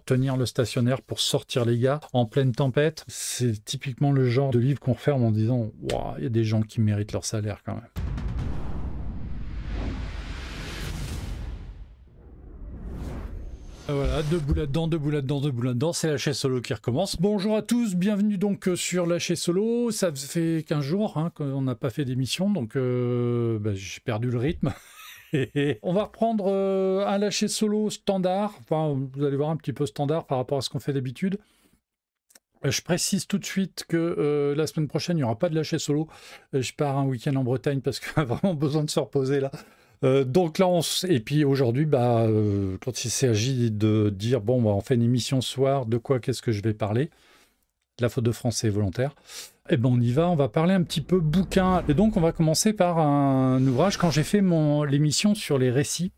tenir le stationnaire pour sortir les gars en pleine tempête. C'est typiquement le genre de livre qu'on referme en disant « Waouh, il y a des gens qui méritent leur salaire quand même ». Voilà, deux bouts là-dedans, deux bouts là-dedans, deux bouts là-dedans, c'est la chaise solo qui recommence. Bonjour à tous, bienvenue donc sur la chaise solo. Ça fait 15 jours qu'on n'a pas fait d'émission, donc j'ai perdu le rythme. On va reprendre un lâcher solo standard, enfin vous allez voir un petit peu standard par rapport à ce qu'on fait d'habitude. Je précise tout de suite que la semaine prochaine, il n'y aura pas de lâcher solo. Je pars un week-end en Bretagne parce qu'on a vraiment besoin de se reposer là. Donc là, et puis aujourd'hui, quand il s'agit de dire, bon, on fait une émission ce soir, de quoi, qu'est-ce que je vais parler? La faute de français volontaire. Eh ben on y va, on va parler un petit peu bouquin. Et donc on va commencer par un ouvrage. Quand j'ai fait l'émission sur les récits,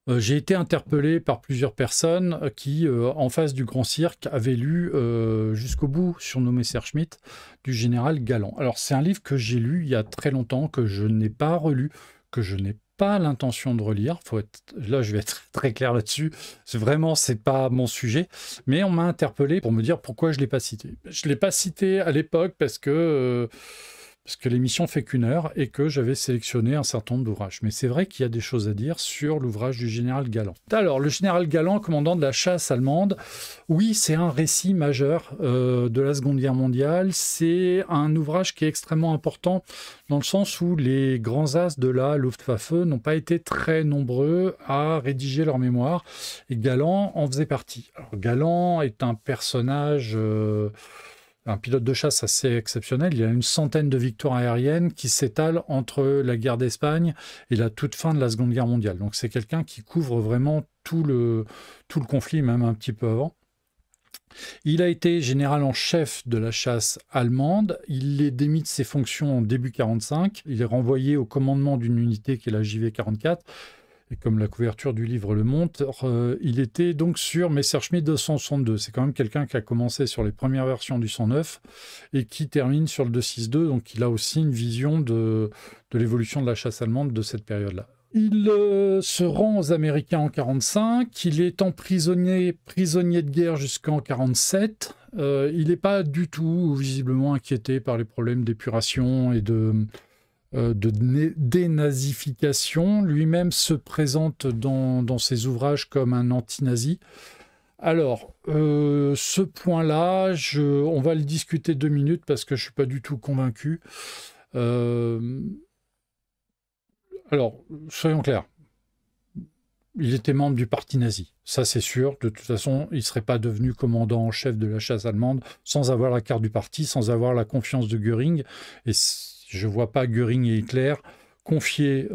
j'ai été interpellé par plusieurs personnes qui, en face du Grand Cirque, avaient lu jusqu'au bout, surnommé Messerschmitt, du général Galland. Alors c'est un livre que j'ai lu il y a très longtemps, que je n'ai pas relu, que je n'ai pas l'intention de relire. Là, je vais être très clair là-dessus. C'est pas mon sujet. Mais on m'a interpellé pour me dire pourquoi je ne l'ai pas cité. Je ne l'ai pas cité à l'époque parce que l'émission fait qu'1 heure et que j'avais sélectionné un certain nombre d'ouvrages. Mais c'est vrai qu'il y a des choses à dire sur l'ouvrage du général Galland. Alors, le général Galland, commandant de la chasse allemande, oui, c'est un récit majeur de la Seconde Guerre mondiale. C'est un ouvrage qui est extrêmement important dans le sens où les grands as de la Luftwaffe n'ont pas été très nombreux à rédiger leur mémoire. Et Galland en faisait partie. Alors, Galland est un personnage... un pilote de chasse assez exceptionnel. Il y a une centaine de victoires aériennes qui s'étalent entre la guerre d'Espagne et la toute fin de la Seconde Guerre mondiale. Donc c'est quelqu'un qui couvre vraiment tout le conflit, même un petit peu avant. Il a été général en chef de la chasse allemande. Il est démis de ses fonctions en début 1945. Il est renvoyé au commandement d'une unité qui est la JV 44. Et comme la couverture du livre le montre, il était donc sur Messerschmitt 262. C'est quand même quelqu'un qui a commencé sur les premières versions du 109 et qui termine sur le 262. Donc il a aussi une vision de l'évolution de la chasse allemande de cette période-là. Il se rend aux Américains en 1945. Il est prisonnier de guerre jusqu'en 1947. Il n'est pas du tout visiblement inquiété par les problèmes d'épuration et de dénazification. Lui-même se présente dans ses ouvrages comme un anti-nazi. Alors, ce point-là, on va le discuter 2 minutes parce que je ne suis pas du tout convaincu. Alors, soyons clairs. Il était membre du parti nazi, ça c'est sûr. De toute façon, il ne serait pas devenu commandant en chef de la chasse allemande sans avoir la carte du parti, sans avoir la confiance de Göring. Et je ne vois pas Göring et Hitler confier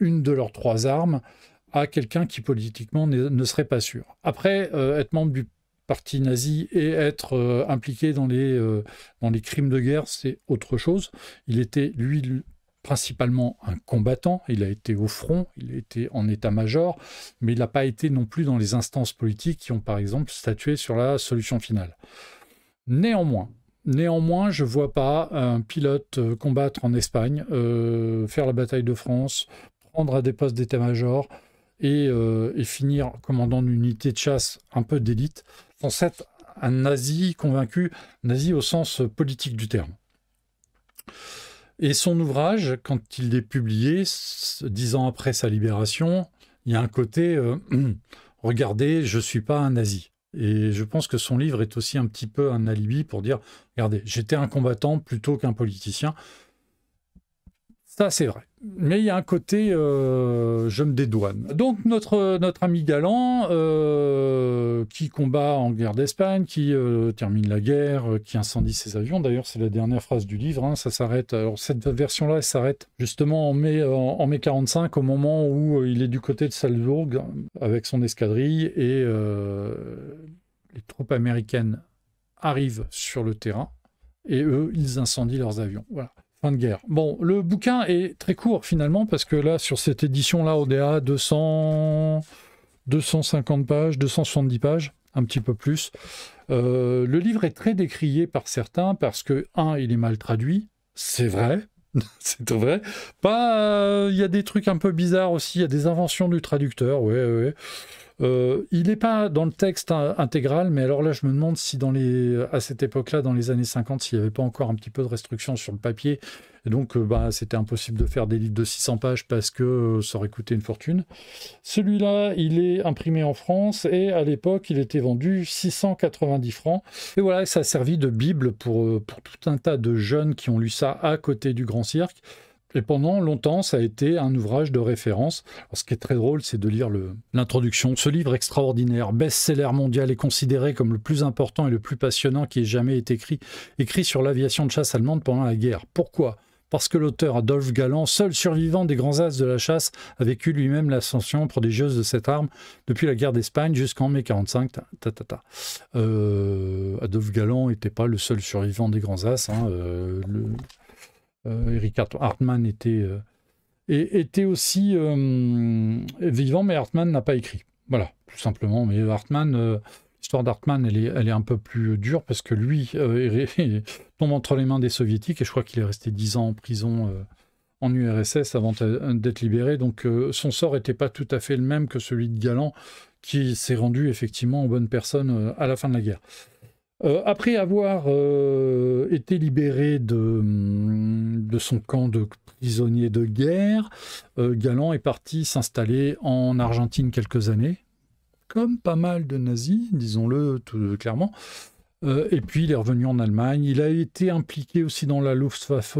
une de leurs 3 armes à quelqu'un qui politiquement ne serait pas sûr. Après, être membre du parti nazi et être impliqué dans les crimes de guerre, c'est autre chose. Il était, lui, principalement un combattant. Il a été au front, il a été en état-major, mais il n'a pas été non plus dans les instances politiques qui ont, par exemple, statué sur la solution finale. Néanmoins, je ne vois pas un pilote combattre en Espagne, faire la bataille de France, prendre des postes d'état-major et finir commandant d'une unité de chasse un peu d'élite, sans être un nazi convaincu, nazi au sens politique du terme. Et son ouvrage, quand il est publié, 10 ans après sa libération, il y a un côté « Regardez, je ne suis pas un nazi ». Et je pense que son livre est aussi un petit peu un alibi pour dire « Regardez, j'étais un combattant plutôt qu'un politicien ». Ça, c'est vrai. Mais il y a un côté je me dédouane. Donc, notre ami Galland, qui combat en guerre d'Espagne, qui termine la guerre, qui incendie ses avions. D'ailleurs, c'est la dernière phrase du livre. Ça s'arrête. Alors, cette version-là, elle s'arrête justement en mai 1945, au moment où il est du côté de Salzbourg avec son escadrille et les troupes américaines arrivent sur le terrain et eux, ils incendient leurs avions. Voilà. Fin de guerre. Bon, le bouquin est très court finalement, parce que là, sur cette édition-là, ODA, 250 pages, 270 pages, un petit peu plus. Le livre est très décrié par certains parce que, il est mal traduit, c'est vrai, c'est vrai. Il y a des trucs un peu bizarres aussi, il y a des inventions du traducteur, ouais. Il n'est pas dans le texte intégral, mais alors là, je me demande si à cette époque-là, dans les années 50, s'il n'y avait pas encore un petit peu de restrictions sur le papier. Et donc, c'était impossible de faire des livres de 600 pages parce que ça aurait coûté une fortune. Celui-là, il est imprimé en France et à l'époque, il était vendu 690 francs. Et voilà, ça a servi de Bible pour tout un tas de jeunes qui ont lu ça à côté du Grand Cirque. Et pendant longtemps, ça a été un ouvrage de référence. Alors, ce qui est très drôle, c'est de lire l'introduction. Ce livre extraordinaire, best-seller mondial, est considéré comme le plus important et le plus passionnant qui ait jamais été écrit sur l'aviation de chasse allemande pendant la guerre. Pourquoi ? Parce que l'auteur Adolphe Galland, seul survivant des grands as de la chasse, a vécu lui-même l'ascension prodigieuse de cette arme depuis la guerre d'Espagne jusqu'en mai 45. Adolphe Galland n'était pas le seul survivant des grands as. Eric Hartmann était aussi vivant, mais Hartmann n'a pas écrit. Voilà, tout simplement. Mais Hartmann, l'histoire d'Hartmann, elle est un peu plus dure parce que lui il tombe entre les mains des soviétiques et je crois qu'il est resté 10 ans en prison en URSS avant d'être libéré. Donc son sort n'était pas tout à fait le même que celui de Galland qui s'est rendu effectivement aux bonnes personnes à la fin de la guerre. Après avoir été libéré de son camp de prisonnier de guerre, Galland est parti s'installer en Argentine quelques années, comme pas mal de nazis, disons-le tout clairement. Et puis il est revenu en Allemagne. Il a été impliqué aussi dans la Luftwaffe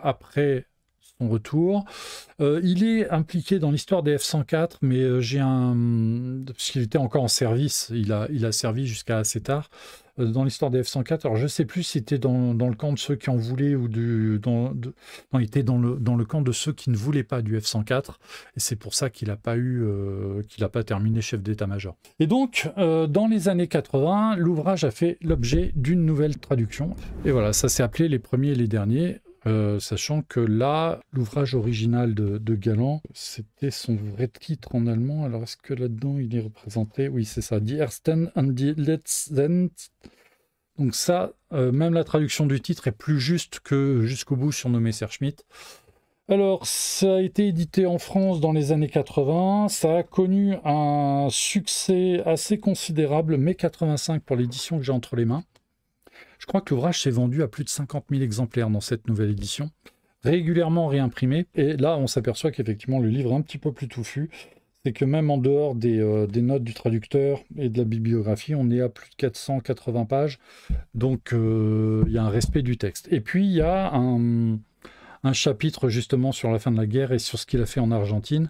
après son retour. Il est impliqué dans l'histoire des F-104, mais parce qu'il était encore en service, il a servi jusqu'à assez tard dans l'histoire des F-104. Alors je ne sais plus si c'était dans le camp de ceux qui en voulaient ou non, il était dans le camp de ceux qui ne voulaient pas du F-104, et c'est pour ça qu'il n'a pas terminé chef d'état-major. Et donc, dans les années 80, l'ouvrage a fait l'objet d'une nouvelle traduction. Et voilà, ça s'est appelé Les Premiers et les Derniers. Sachant que là, l'ouvrage original de Galland, c'était son vrai titre en allemand. Alors, est-ce que là-dedans, il est représenté? Oui, c'est ça. Die Ersten und die Letzten. Donc ça, même la traduction du titre est plus juste que Jusqu'au bout, surnommé Messerschmitt. Alors, ça a été édité en France dans les années 80. Ça a connu un succès assez considérable, mai 85 pour l'édition que j'ai entre les mains. Je crois que l'ouvrage s'est vendu à plus de 50 000 exemplaires dans cette nouvelle édition, régulièrement réimprimé. Et là, on s'aperçoit qu'effectivement, le livre est un petit peu plus touffu. C'est que même en dehors des notes du traducteur et de la bibliographie, on est à plus de 480 pages. Donc, il y a un respect du texte. Et puis, il y a un chapitre justement sur la fin de la guerre et sur ce qu'il a fait en Argentine.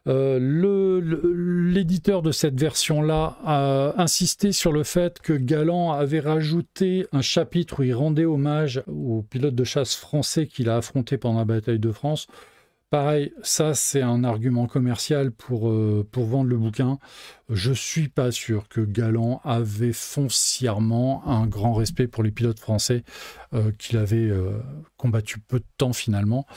L'éditeur de cette version-là a insisté sur le fait que Galland avait rajouté un chapitre où il rendait hommage au pilote de chasse français qu'il a affronté pendant la bataille de France. Pareil, ça c'est un argument commercial pour vendre le bouquin. Je suis pas sûr que Galland avait foncièrement un grand respect pour les pilotes français qu'il avait combattu peu de temps finalement,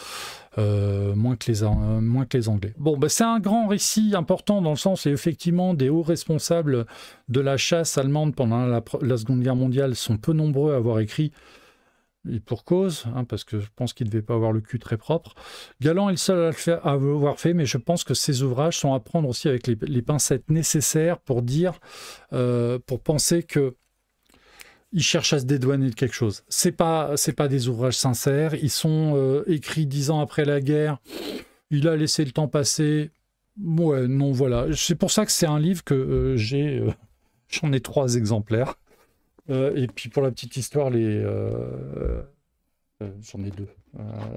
moins que les Anglais. Bon, c'est un grand récit important dans le sens où effectivement des hauts responsables de la chasse allemande pendant la Seconde Guerre mondiale sont peu nombreux à avoir écrit. Et pour cause, parce que je pense qu'il ne devait pas avoir le cul très propre. Galland est le seul à avoir fait, mais je pense que ces ouvrages sont à prendre aussi avec les pincettes nécessaires pour penser que il cherche à se dédouaner de quelque chose. C'est pas des ouvrages sincères. Ils sont écrits 10 ans après la guerre. Il a laissé le temps passer. Ouais, non, voilà. C'est pour ça que c'est un livre que j'en ai 3 exemplaires. Et puis pour la petite histoire, j'en ai 2.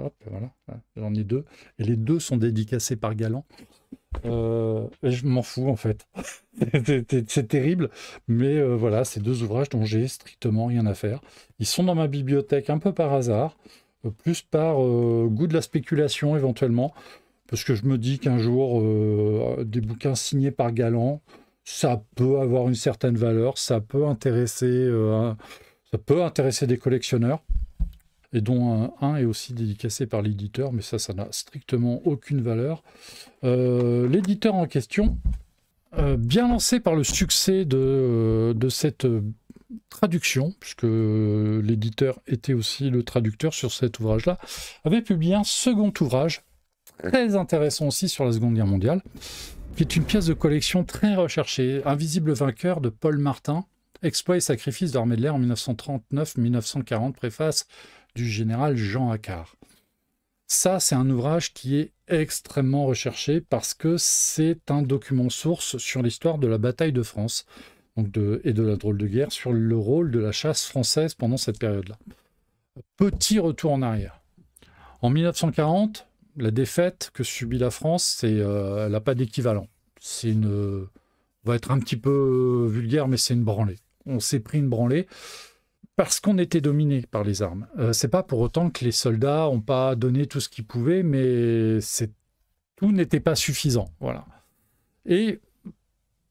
Hop, voilà, j'en ai 2. Et les 2 sont dédicacés par Galland. Et je m'en fous en fait. C'est terrible. Mais voilà, c'est 2 ouvrages dont j'ai strictement rien à faire. Ils sont dans ma bibliothèque un peu par hasard, plus par goût de la spéculation éventuellement. Parce que je me dis qu'un jour, des bouquins signés par Galland, ça peut avoir une certaine valeur, ça peut intéresser des collectionneurs, et dont un est aussi dédicacé par l'éditeur, mais ça n'a strictement aucune valeur. L'éditeur en question, bien lancé par le succès de cette traduction, puisque l'éditeur était aussi le traducteur sur cet ouvrage-là, avait publié un second ouvrage, très intéressant aussi sur la Seconde Guerre mondiale, qui est une pièce de collection très recherchée, Invisible vainqueur de Paul Martin, exploits et sacrifices de l'armée de l'air en 1939-1940, préface du général Jean Accard. Ça, c'est un ouvrage qui est extrêmement recherché parce que c'est un document source sur l'histoire de la bataille de France et de la drôle de guerre, sur le rôle de la chasse française pendant cette période-là. Petit retour en arrière. En 1940, la défaite que subit la France, elle n'a pas d'équivalent. On va être un petit peu vulgaire, mais c'est une branlée. On s'est pris une branlée parce qu'on était dominé par les armes. C'est pas pour autant que les soldats n'ont pas donné tout ce qu'ils pouvaient, mais tout n'était pas suffisant. Voilà. Et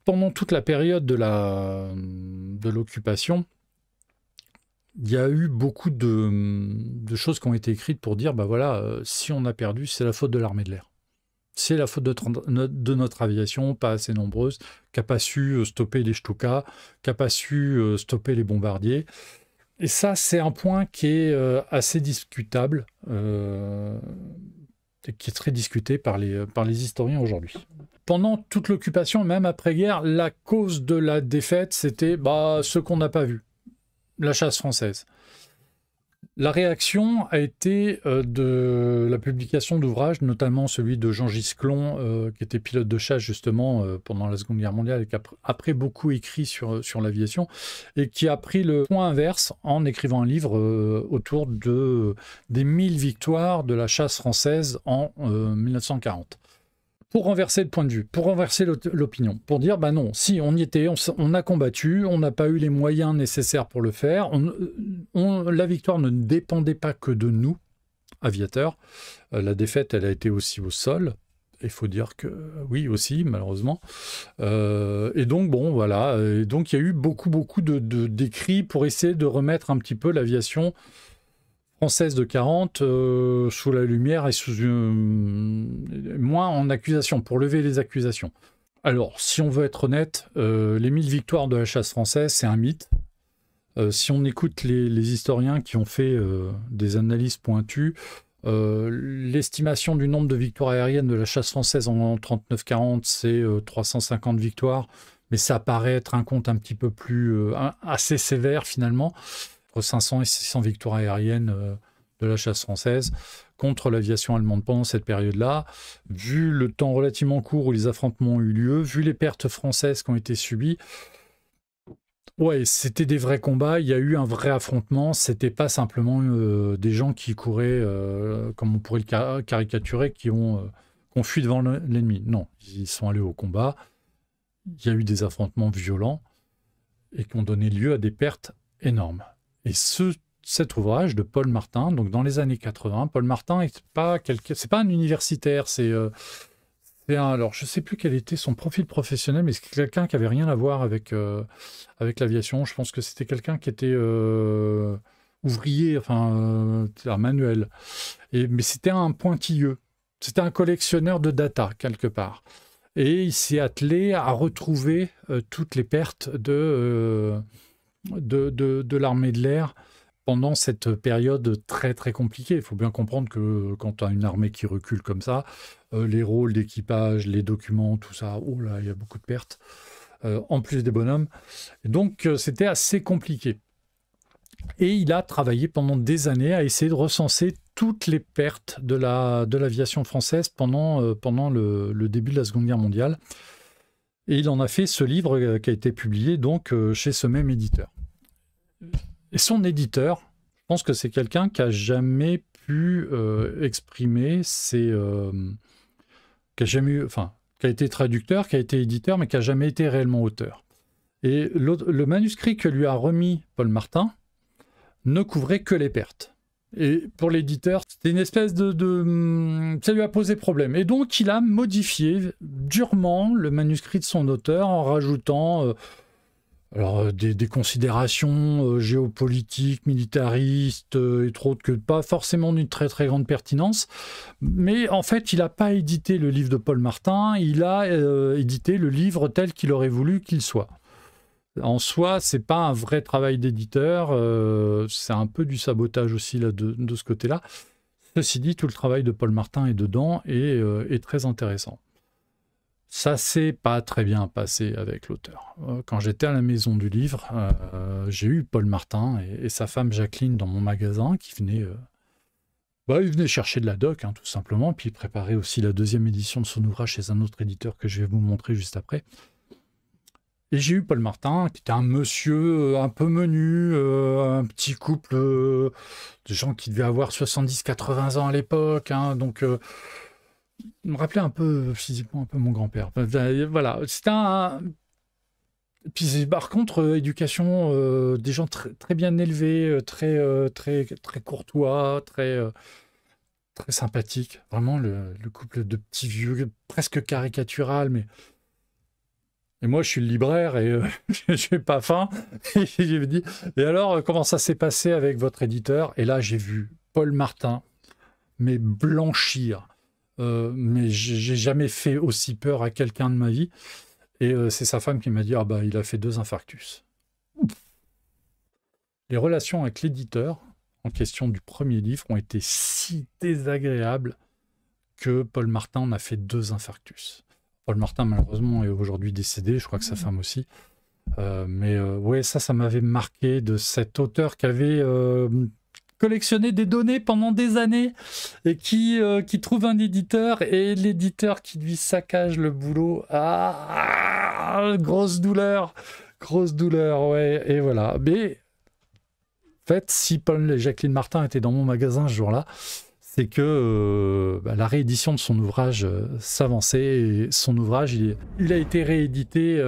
pendant toute la période de l'occupation, il y a eu beaucoup de choses qui ont été écrites pour dire, bah voilà, si on a perdu, c'est la faute de l'armée de l'air. C'est la faute de notre aviation, pas assez nombreuse, qui n'a pas su stopper les Stuka, qui n'a pas su stopper les bombardiers. Et ça, c'est un point qui est assez discutable, et qui est très discuté par les historiens aujourd'hui. Pendant toute l'occupation, même après-guerre, la cause de la défaite, c'était ce qu'on n'a pas vu, la chasse française. La réaction a été de la publication d'ouvrages, notamment celui de Jean Gisclon, qui était pilote de chasse justement pendant la Seconde Guerre mondiale et qui a après beaucoup écrit sur l'aviation, et qui a pris le point inverse en écrivant un livre autour des 1000 victoires de la chasse française en 1940. Pour renverser le point de vue, pour renverser l'opinion, pour dire, non, si on y était, on a combattu, on n'a pas eu les moyens nécessaires pour le faire, la victoire ne dépendait pas que de nous, aviateurs, la défaite, elle a été aussi au sol, il faut dire que oui aussi, malheureusement, et donc voilà, et donc il y a eu beaucoup d'écrits pour essayer de remettre un petit peu l'aviation française de 40 sous la lumière et moins en accusation, pour lever les accusations. Alors, si on veut être honnête, les 1000 victoires de la chasse française, c'est un mythe. Si on écoute les historiens qui ont fait des analyses pointues, l'estimation du nombre de victoires aériennes de la chasse française en 39-40, c'est 350 victoires, mais ça paraît être un compte un petit peu plus assez sévère finalement. Entre 500 et 600 victoires aériennes de la chasse française contre l'aviation allemande pendant cette période-là. Vu le temps relativement court où les affrontements ont eu lieu, vu les pertes françaises qui ont été subies, ouais, c'était des vrais combats, il y a eu un vrai affrontement, c'était pas simplement des gens qui couraient, comme on pourrait le caricaturer, qui ont fui devant l'ennemi. Non, ils sont allés au combat, il y a eu des affrontements violents et qui ont donné lieu à des pertes énormes. Et cet ouvrage de Paul Martin, donc dans les années 80, Paul Martin c'est pas un universitaire, alors je ne sais plus quel était son profil professionnel, mais c'est quelqu'un qui avait rien à voir avec l'aviation. Je pense que c'était quelqu'un qui était ouvrier, manuel. Mais c'était un pointilleux, c'était un collectionneur de data quelque part. Et il s'est attelé à retrouver toutes les pertes de l'armée de l'air pendant cette période très très compliquée. Il faut bien comprendre que quand tu as une armée qui recule comme ça, les rôles d'équipage, les documents, tout ça, oh là, il y a beaucoup de pertes, en plus des bonhommes. Et donc c'était assez compliqué. Et il a travaillé pendant des années à essayer de recenser toutes les pertes de l'aviation française pendant le début de la Seconde Guerre mondiale. Et il en a fait ce livre qui a été publié donc chez ce même éditeur. Et son éditeur, je pense que c'est quelqu'un qui n'a jamais pu exprimer qui a été traducteur, qui a été éditeur, mais qui n'a jamais été réellement auteur. Et le manuscrit que lui a remis Paul Martin ne couvrait que les pertes. Et pour l'éditeur, c'était une espèce ça lui a posé problème. Et donc, il a modifié durement le manuscrit de son auteur en rajoutant des considérations géopolitiques, militaristes, et autres, que pas forcément d'une très très grande pertinence. Mais en fait, il n'a pas édité le livre de Paul Martin, il a édité le livre tel qu'il aurait voulu qu'il soit. En soi, c'est pas un vrai travail d'éditeur, c'est un peu du sabotage aussi là, de ce côté-là. Ceci dit, tout le travail de Paul Martin est dedans et est très intéressant. Ça s'est pas très bien passé avec l'auteur. Quand j'étais à la maison du livre, j'ai eu Paul Martin et sa femme Jacqueline dans mon magasin qui venaient... ils venaient chercher de la doc, hein, tout simplement, puis ils préparaient aussi la deuxième édition de son ouvrage chez un autre éditeur que je vais vous montrer juste après. Et j'ai eu Paul Martin, qui était un monsieur un peu menu, un petit couple de gens qui devaient avoir 70-80 ans à l'époque, hein, donc... il me rappelait un peu physiquement un peu mon grand-père. Voilà, c'était un... Puis par contre, éducation, des gens très bien élevés, très courtois, très sympathiques. Vraiment, le couple de petits vieux, presque caricatural, mais... Et moi, je suis le libraire et je n'ai pas faim. Et je me dis, et alors, comment ça s'est passé avec votre éditeur? Et là, j'ai vu Paul Martin, mais blanchir. Mais j'ai jamais fait aussi peur à quelqu'un de ma vie. Et c'est sa femme qui m'a dit, il a fait 2 infarctus. Les relations avec l'éditeur en question du premier livre ont été si désagréables que Paul Martin en a fait 2 infarctus. Paul Martin, malheureusement, est aujourd'hui décédé, je crois que sa femme aussi. Ouais, ça m'avait marqué de cet auteur qui avait... collectionner des données pendant des années et qui trouve un éditeur et l'éditeur qui lui saccage le boulot. Grosse douleur, ouais, et voilà. Mais en fait, si Paul et Jacqueline Martin étaient dans mon magasin ce jour-là, c'est que la réédition de son ouvrage s'avançait et son ouvrage, il a été réédité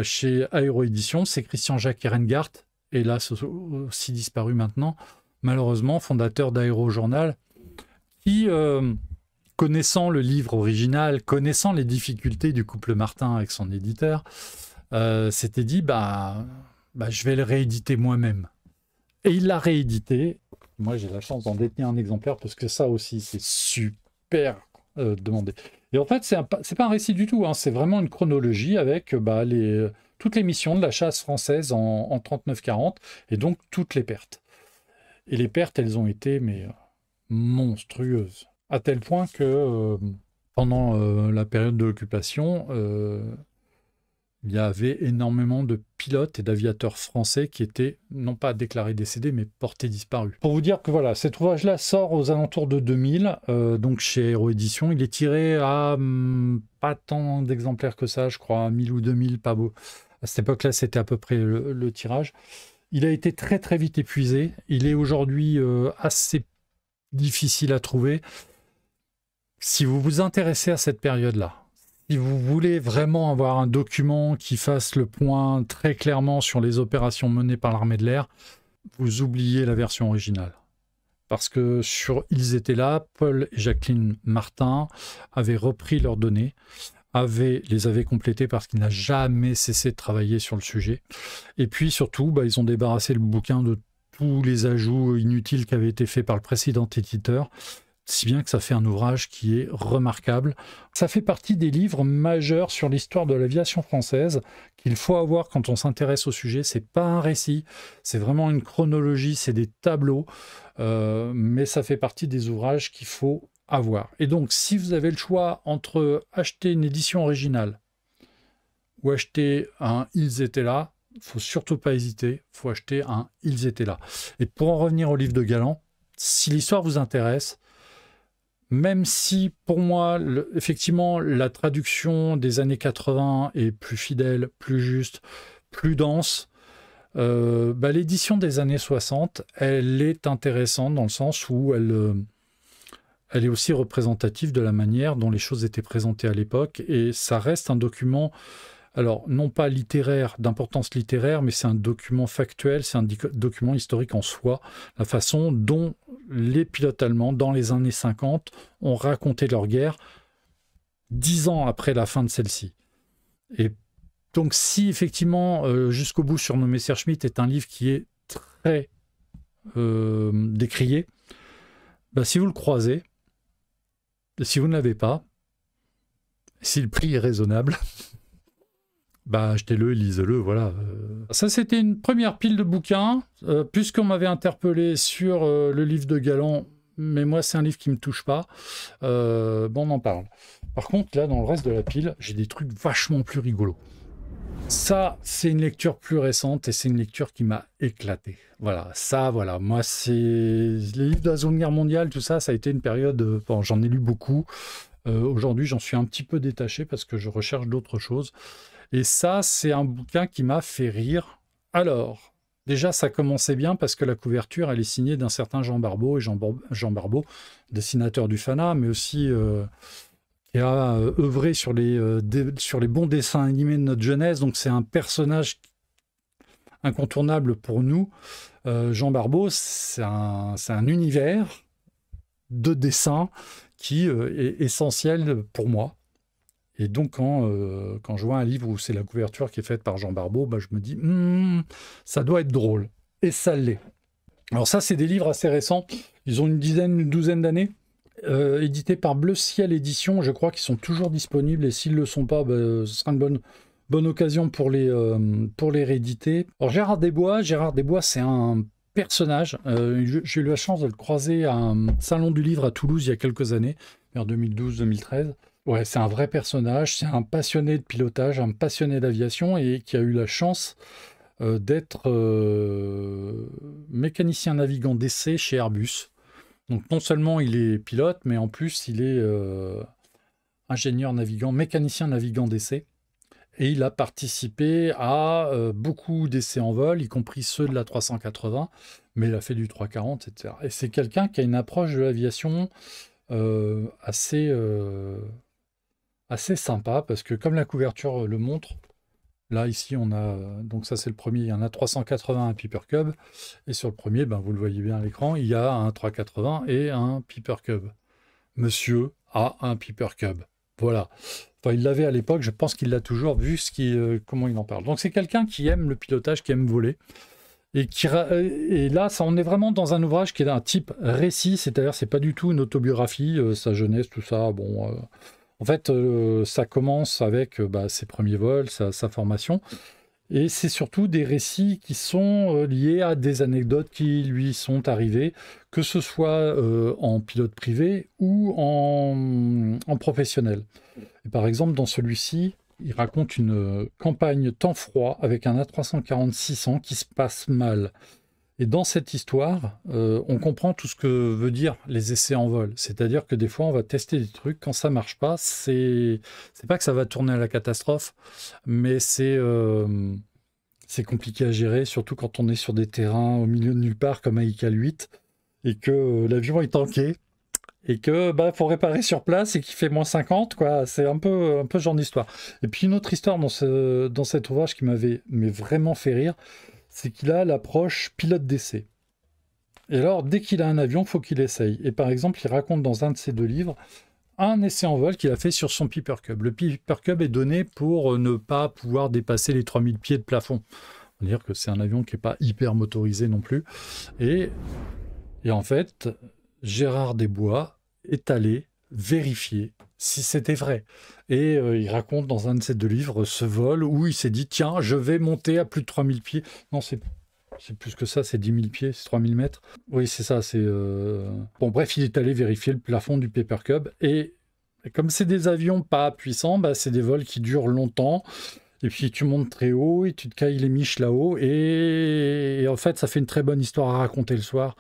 chez Aéroédition. C'est Christian-Jacques Ehrengardt, hélas aussi disparu maintenant, malheureusement, fondateur d'Aérojournal, qui, connaissant le livre original, connaissant les difficultés du couple Martin avec son éditeur, s'était dit, je vais le rééditer moi-même. Et il l'a réédité. Moi, j'ai la chance d'en détenir un exemplaire, parce que ça aussi, c'est super demandé. Et en fait, c'est pas un récit du tout, hein, c'est vraiment une chronologie avec toutes les missions de la chasse française en 39-40, et donc toutes les pertes. Et les pertes, elles ont été monstrueuses. À tel point que pendant la période de l'occupation, il y avait énormément de pilotes et d'aviateurs français qui étaient, non pas déclarés décédés, mais portés disparus. Pour vous dire que voilà, cet ouvrage-là sort aux alentours de 2000, donc chez Aéroédition. Il est tiré à pas tant d'exemplaires que ça, je crois, 1000 ou 2000, pas beau. À cette époque-là, c'était à peu près le tirage. Il a été très très vite épuisé. Il est aujourd'hui assez difficile à trouver. Si vous vous intéressez à cette période-là, si vous voulez vraiment avoir un document qui fasse le point très clairement sur les opérations menées par l'armée de l'air, vous oubliez la version originale. Parce que sur Ils étaient là, Paul et Jacqueline Martin avaient repris leurs données, les avaient complétées parce qu'il n'a jamais cessé de travailler sur le sujet. Et puis surtout, ils ont débarrassé le bouquin de tous les ajouts inutiles qui avaient été faits par le précédent éditeur, si bien que ça fait un ouvrage qui est remarquable. Ça fait partie des livres majeurs sur l'histoire de l'aviation française qu'il faut avoir quand on s'intéresse au sujet. C'est pas un récit, c'est vraiment une chronologie, c'est des tableaux, mais ça fait partie des ouvrages qu'il faut avoir. Et donc, si vous avez le choix entre acheter une édition originale ou acheter un Ils étaient là, il ne faut surtout pas hésiter, il faut acheter un Ils étaient là. Et pour en revenir au livre de Galland, si l'histoire vous intéresse, même si pour moi, effectivement, la traduction des années 80 est plus fidèle, plus juste, plus dense, l'édition des années 60, elle est intéressante dans le sens où elle est aussi représentative de la manière dont les choses étaient présentées à l'époque, et ça reste un document, alors non pas littéraire, d'importance littéraire, mais c'est un document factuel, c'est un document historique en soi, la façon dont les pilotes allemands, dans les années 50, ont raconté leur guerre 10 ans après la fin de celle-ci. Et donc si effectivement, Jusqu'au bout sur Messerschmitt est un livre qui est très décrié, si vous le croisez, si vous ne l'avez pas, si le prix est raisonnable, achetez-le, lisez-le, voilà. Ça, c'était une première pile de bouquins, puisqu'on m'avait interpellé sur le livre de Galland, mais moi, c'est un livre qui ne me touche pas. On en parle. Par contre, là, dans le reste de la pile, j'ai des trucs vachement plus rigolos. Ça, c'est une lecture plus récente et c'est une lecture qui m'a éclaté. Voilà, ça, voilà. Moi, c'est les livres de la Seconde Guerre mondiale, tout ça, ça a été une période... Bon, j'en ai lu beaucoup. Aujourd'hui, j'en suis un petit peu détaché parce que je recherche d'autres choses. Et ça, c'est un bouquin qui m'a fait rire. Alors, déjà, ça commençait bien parce que la couverture, elle est signée d'un certain Jean Barbeau. Et Jean Barbeau, dessinateur du Fana, mais aussi... qui a œuvré sur les bons dessins animés de notre jeunesse. Donc c'est un personnage incontournable pour nous. Jean Barbeau, c'est un univers de dessin qui est essentiel pour moi. Et donc quand je vois un livre où c'est la couverture qui est faite par Jean Barbeau, bah, je me dis ça doit être drôle. Et ça l'est. Alors ça, c'est des livres assez récents. Ils ont une douzaine d'années. Édités par Bleu Ciel Édition, je crois qu'ils sont toujours disponibles, et s'ils ne le sont pas, ce sera une bonne occasion pour les rééditer. Alors Gérard Desbois, c'est un personnage, j'ai eu la chance de le croiser à un salon du livre à Toulouse il y a quelques années, vers 2012-2013. Ouais, c'est un vrai personnage, c'est un passionné de pilotage, un passionné d'aviation, et qui a eu la chance d'être mécanicien navigant d'essai chez Airbus. Donc non seulement il est pilote, mais en plus il est ingénieur navigant, mécanicien navigant d'essai. Et il a participé à beaucoup d'essais en vol, y compris ceux de la 380, mais il a fait du 340, etc. Et c'est quelqu'un qui a une approche de l'aviation assez sympa, parce que comme la couverture le montre, là, ici, on a, donc ça c'est le premier, il y en a 380, un Piper Cub, et sur le premier, ben, vous le voyez bien à l'écran, il y a un 380 et un Piper Cub. Monsieur a un Piper Cub. Voilà. Enfin, il l'avait à l'époque, je pense qu'il l'a toujours, vu comment il en parle. Donc c'est quelqu'un qui aime le pilotage, qui aime voler, et là, ça, on est vraiment dans un ouvrage qui est d'un type récit, c'est-à-dire c'est pas du tout une autobiographie, sa jeunesse, tout ça, bon... En fait, ça commence avec ses premiers vols, sa formation, et c'est surtout des récits qui sont liés à des anecdotes qui lui sont arrivées, que ce soit en pilote privé ou en professionnel. Et par exemple, dans celui-ci, il raconte une campagne temps froid avec un A340-600 qui se passe mal. Et dans cette histoire, on comprend tout ce que veut dire les essais en vol. C'est-à-dire que des fois, on va tester des trucs. Quand ça marche pas, c'est pas que ça va tourner à la catastrophe, mais c'est compliqué à gérer, surtout quand on est sur des terrains au milieu de nulle part, comme à ICAL 8, et que l'avion est tanké, et que faut réparer sur place, et qu'il fait -50, quoi. C'est un peu ce genre d'histoire. Et puis une autre histoire dans cet ouvrage qui m'avait vraiment fait rire, c'est qu'il a l'approche pilote d'essai. Et alors, dès qu'il a un avion, il faut qu'il essaye. Et par exemple, il raconte dans un de ses 2 livres un essai en vol qu'il a fait sur son Piper Cub. Le Piper Cub est donné pour ne pas pouvoir dépasser les 3000 pieds de plafond. On va dire que c'est un avion qui n'est pas hyper motorisé non plus. Et en fait, Gérard Desbois est allé vérifier si c'était vrai. Et il raconte dans un de ses 2 livres ce vol où il s'est dit, tiens, je vais monter à plus de 3000 pieds. Non, c'est plus que ça, c'est 10 000 pieds, c'est 3000 mètres. Oui, c'est ça, c'est... Bon, bref, il est allé vérifier le plafond du Piper Cub, et comme c'est des avions pas puissants, c'est des vols qui durent longtemps, et puis tu montes très haut, et tu te cailles les miches là-haut, et en fait, ça fait une très bonne histoire à raconter le soir.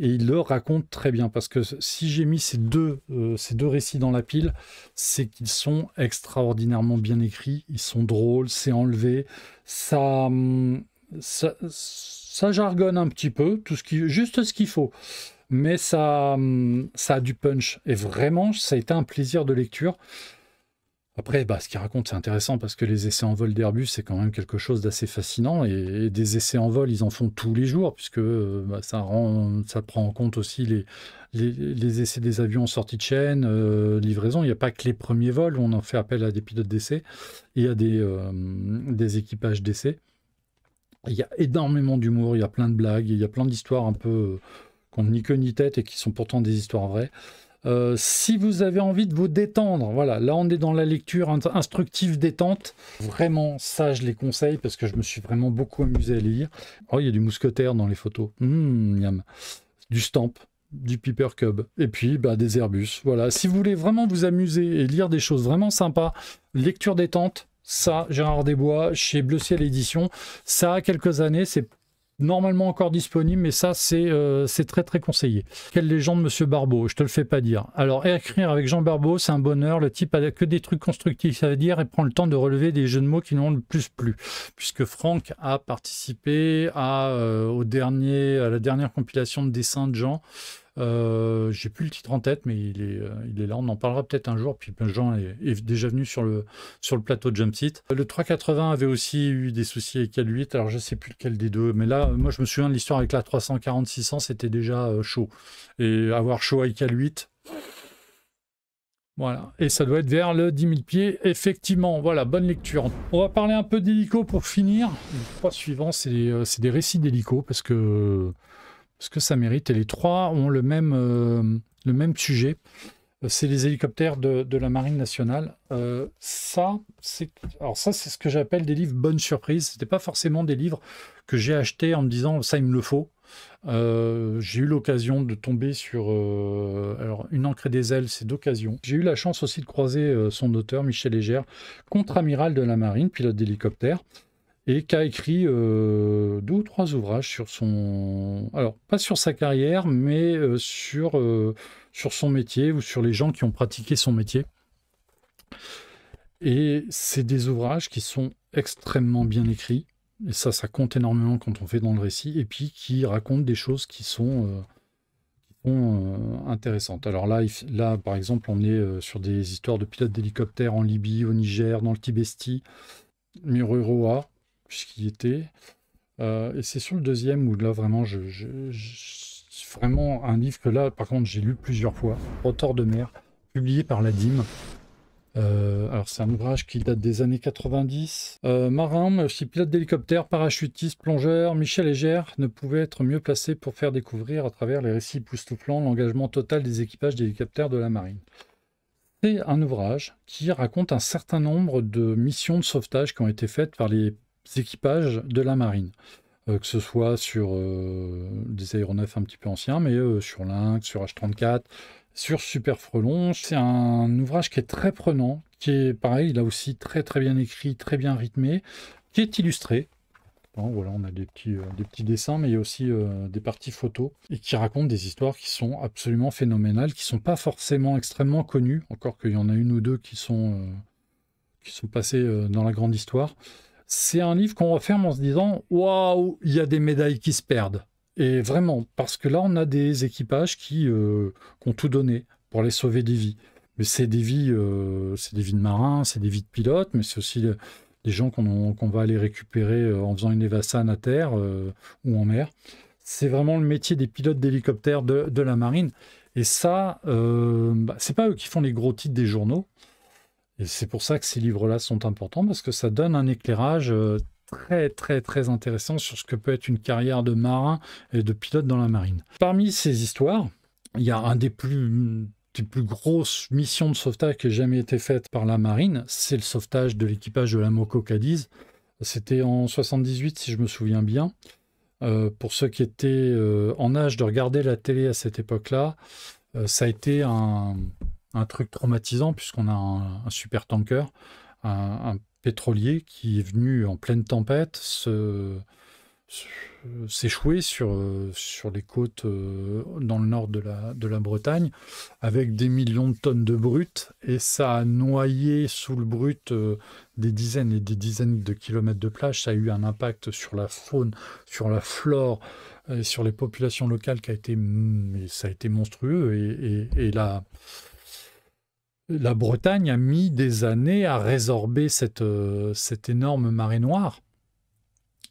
Et il le raconte très bien, parce que si j'ai mis ces deux récits dans la pile, c'est qu'ils sont extraordinairement bien écrits, ils sont drôles, c'est enlevé, ça jargonne un petit peu, juste ce qu'il faut, mais ça a du punch, et vraiment, ça a été un plaisir de lecture. Après, ce qu'il raconte, c'est intéressant parce que les essais en vol d'Airbus, c'est quand même quelque chose d'assez fascinant. Et des essais en vol, ils en font tous les jours, puisque ça prend en compte aussi les essais des avions en sortie de chaîne, livraison. Il n'y a pas que les premiers vols où on en fait appel à des pilotes d'essai. Il y a des équipages d'essai. Il y a énormément d'humour, il y a plein de blagues, il y a plein d'histoires un peu qui n'ont ni queue ni tête et qui sont pourtant des histoires vraies. Si vous avez envie de vous détendre, voilà, là on est dans la lecture instructive détente, vraiment ça je les conseille parce que je me suis vraiment beaucoup amusé à les lire. Oh, il y a du mousquetaire dans les photos, miam. Du Stamp, du Piper Cub. Et puis des Airbus. Voilà. Si vous voulez vraiment vous amuser et lire des choses vraiment sympas, lecture détente, ça, Gérard Desbois, chez Bleu Ciel Édition, ça a quelques années, c'est normalement encore disponible, mais ça, c'est très très conseillé. Quelle légende, Monsieur Barbeau, je te le fais pas dire. Alors, écrire avec Jean Barbeau, c'est un bonheur. Le type a que des trucs constructifs, ça veut dire, et prend le temps de relever des jeux de mots qui n'ont le plus plu. Puisque Franck a participé à la dernière compilation de dessins de Jean. J'ai plus le titre en tête, mais il est là. On en parlera peut-être un jour. Puis Jean est déjà venu sur le plateau de Jumpseat. Le 380 avait aussi eu des soucis avec L8. Alors je sais plus lequel des deux, mais là, moi je me souviens de l'histoire avec la 340-600, c'était déjà chaud. Et avoir chaud avec L8. Voilà, et ça doit être vers le 10 000 pieds, effectivement. Voilà, bonne lecture. On va parler un peu d'hélico pour finir. Les trois suivants, c'est des récits d'hélico, parce que ça mérite. Et les trois ont le même sujet. C'est les hélicoptères de la Marine nationale. Ça, c'est ce que j'appelle des livres bonnes surprises. Ce n'était pas forcément des livres que j'ai achetés en me disant « ça, il me le faut ». J'ai eu l'occasion de tomber sur alors Une encre et des ailes, c'est d'occasion. J'ai eu la chance aussi de croiser son auteur, Michel Hégère, contre-amiral de la Marine, pilote d'hélicoptère, et qui a écrit 2 ou 3 ouvrages sur son... Alors, pas sur sa carrière, mais sur son métier, ou sur les gens qui ont pratiqué son métier. Et c'est des ouvrages qui sont extrêmement bien écrits, et ça compte énormément quand on fait dans le récit, et puis qui racontent des choses qui sont intéressantes. Alors là, par exemple, on est sur des histoires de pilotes d'hélicoptères en Libye, au Niger, dans le Tibesti, Mururoa, puisqu'il y était. Et c'est sur le deuxième où là, vraiment, vraiment un livre que là, par contre, j'ai lu plusieurs fois, Rotor de mer, publié par la Dîme. Alors c'est un ouvrage qui date des années 90. Marin, mais aussi pilote d'hélicoptère, parachutiste, plongeur, Michel Hégère ne pouvait être mieux placé pour faire découvrir à travers les récits époustouflants l'engagement total des équipages d'hélicoptères de la Marine. C'est un ouvrage qui raconte un certain nombre de missions de sauvetage qui ont été faites par les équipages de la Marine. Que ce soit sur des aéronefs un petit peu anciens, mais sur Lynx, sur H-34, sur Super Frelon. C'est un ouvrage qui est très prenant, qui est pareil, là aussi très très bien écrit, très bien rythmé, qui est illustré. Bon, voilà, on a des petits dessins, mais il y a aussi des parties photos, et qui racontent des histoires qui sont absolument phénoménales, qui ne sont pas forcément extrêmement connues, encore qu'il y en a une ou deux qui sont passées dans la grande histoire. C'est un livre qu'on referme en se disant « Waouh, il y a des médailles qui se perdent ». Et vraiment, parce que là, on a des équipages qui ont tout donné pour aller sauver des vies. Mais c'est des vies de marins, c'est des vies de pilotes, mais c'est aussi des gens qu'on va aller récupérer en faisant une évassane à terre ou en mer. C'est vraiment le métier des pilotes d'hélicoptères de la marine. Et ça, c'est pas eux qui font les gros titres des journaux. Et c'est pour ça que ces livres-là sont importants, parce que ça donne un éclairage très très très intéressant sur ce que peut être une carrière de marin et de pilote dans la marine. Parmi ces histoires, il y a un des plus grosses missions de sauvetage qui ait jamais été faite par la marine, c'est le sauvetage de l'équipage de la Moco Cadiz. C'était en 78 si je me souviens bien. Pour ceux qui étaient en âge de regarder la télé à cette époque-là, ça a été un truc traumatisant, puisqu'on a un super tanker, un pétrolier qui est venu en pleine tempête s'échouer sur les côtes dans le nord de la Bretagne, avec des millions de tonnes de brut, et ça a noyé sous le brut des dizaines et des dizaines de kilomètres de plage. Ça a eu un impact sur la faune, sur la flore, et sur les populations locales ça a été monstrueux, et la Bretagne a mis des années à résorber cette énorme marée noire.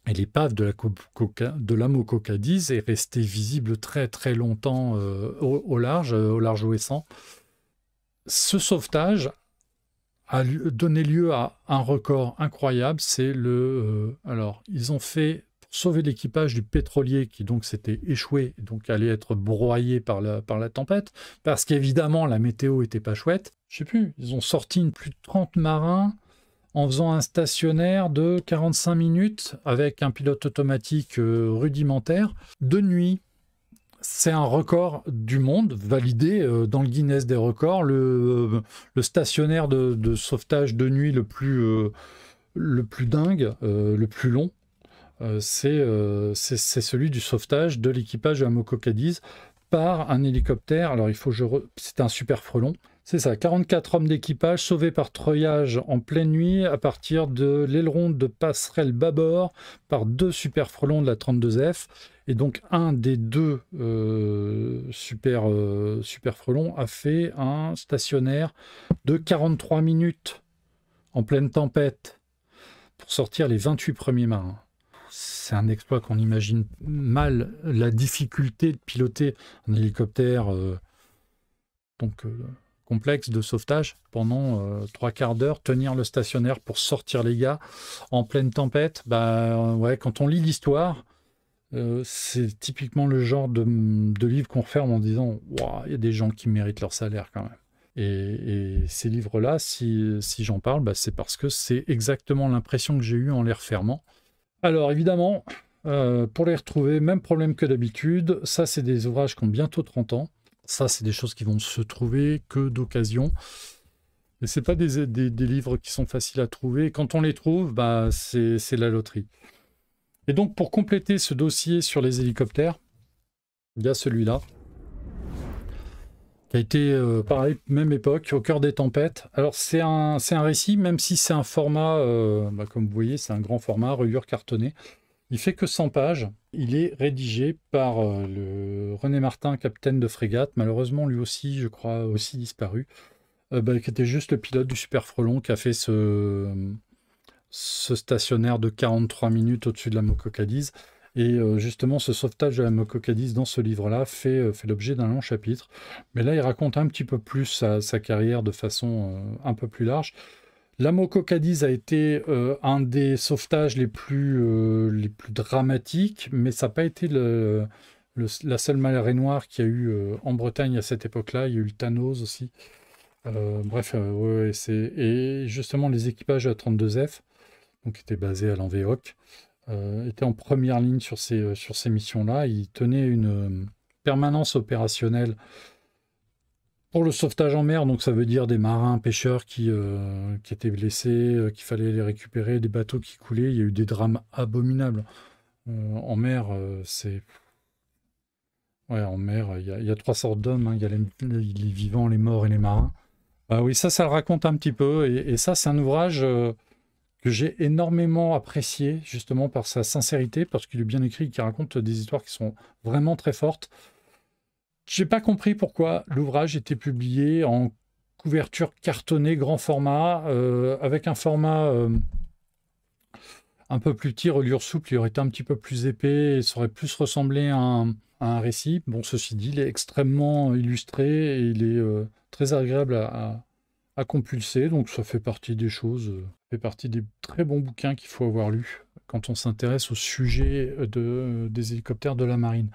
Et l'épave de la Moco Cadiz est restée visible très très longtemps au large ouessant. Ce sauvetage a donné lieu à un record incroyable. C'est alors, ils ont fait sauver l'équipage du pétrolier qui donc s'était échoué, donc allait être broyé par la tempête, parce qu'évidemment la météo était pas chouette. Je sais plus, ils ont sorti plus de 30 marins en faisant un stationnaire de 45 minutes avec un pilote automatique rudimentaire de nuit. C'est un record du monde validé dans le Guinness des records. Le stationnaire de sauvetage de nuit le plus dingue, le plus long, c'est celui du sauvetage de l'équipage de la Moco Cadiz par un hélicoptère. Alors, c'est un super frelon. C'est ça, 44 hommes d'équipage sauvés par treuillage en pleine nuit à partir de l'aileron de passerelle bâbord par 2 super frelons de la 32F. Et donc, un des 2 super frelons a fait un stationnaire de 43 minutes en pleine tempête pour sortir les 28 premiers marins. C'est un exploit qu'on imagine mal, la difficulté de piloter un hélicoptère complexe de sauvetage pendant 3/4 d'heure, tenir le stationnaire pour sortir les gars en pleine tempête. Ouais, quand on lit l'histoire, c'est typiquement le genre de livre qu'on referme en disant wow, il y a des gens qui méritent leur salaire quand même. Et ces livres-là, si j'en parle, c'est parce que c'est exactement l'impression que j'ai eue en les refermant. Alors évidemment, pour les retrouver, même problème que d'habitude, ça c'est des ouvrages qui ont bientôt 30 ans. Ça, c'est des choses qui vont se trouver que d'occasion. Et c'est pas des livres qui sont faciles à trouver. Quand on les trouve, c'est la loterie. Et donc, pour compléter ce dossier sur les hélicoptères, il y a celui-là, qui a été, pareil, même époque, au cœur des tempêtes. Alors, c'est un récit, même si c'est un format, comme vous voyez, c'est un grand format, reliure cartonnée. Il fait que 100 pages. Il est rédigé par le René Martin, capitaine de frégate. Malheureusement, lui aussi, je crois, aussi disparu. Qui était juste le pilote du Super Frelon qui a fait ce stationnaire de 43 minutes au-dessus de la Moco Cadiz. Et justement, ce sauvetage de la Moco Cadiz dans ce livre-là fait l'objet d'un long chapitre. Mais là, il raconte un petit peu plus sa carrière de façon un peu plus large. La Moco Cadiz a été un des sauvetages les plus dramatiques, mais ça n'a pas été la seule marée noire qu'il y a eu en Bretagne à cette époque-là. Il y a eu le Thanos aussi. Et justement, les équipages de la 32F, donc qui étaient basés à l'Anvéoc, étaient en première ligne sur ces missions-là. Ils tenaient une permanence opérationnelle pour le sauvetage en mer, donc ça veut dire des marins pêcheurs qui étaient blessés, qu'il fallait les récupérer, des bateaux qui coulaient. Il y a eu des drames abominables. En mer, en mer, il y a 3 sortes d'hommes. Hein. Il y a les vivants, les morts et les marins. Oui, ça le raconte un petit peu. Et ça, c'est un ouvrage que j'ai énormément apprécié, justement par sa sincérité, parce qu'il est bien écrit, qui raconte des histoires qui sont vraiment très fortes. J'ai pas compris pourquoi l'ouvrage était publié en couverture cartonnée grand format, avec un format un peu plus petit, reliure souple, il aurait été un petit peu plus épais et ça aurait plus ressemblé à un récit. Bon, ceci dit, il est extrêmement illustré et il est très agréable à compulser, donc ça fait partie des choses, ça fait partie des très bons bouquins qu'il faut avoir lus quand on s'intéresse au sujet des hélicoptères de la marine.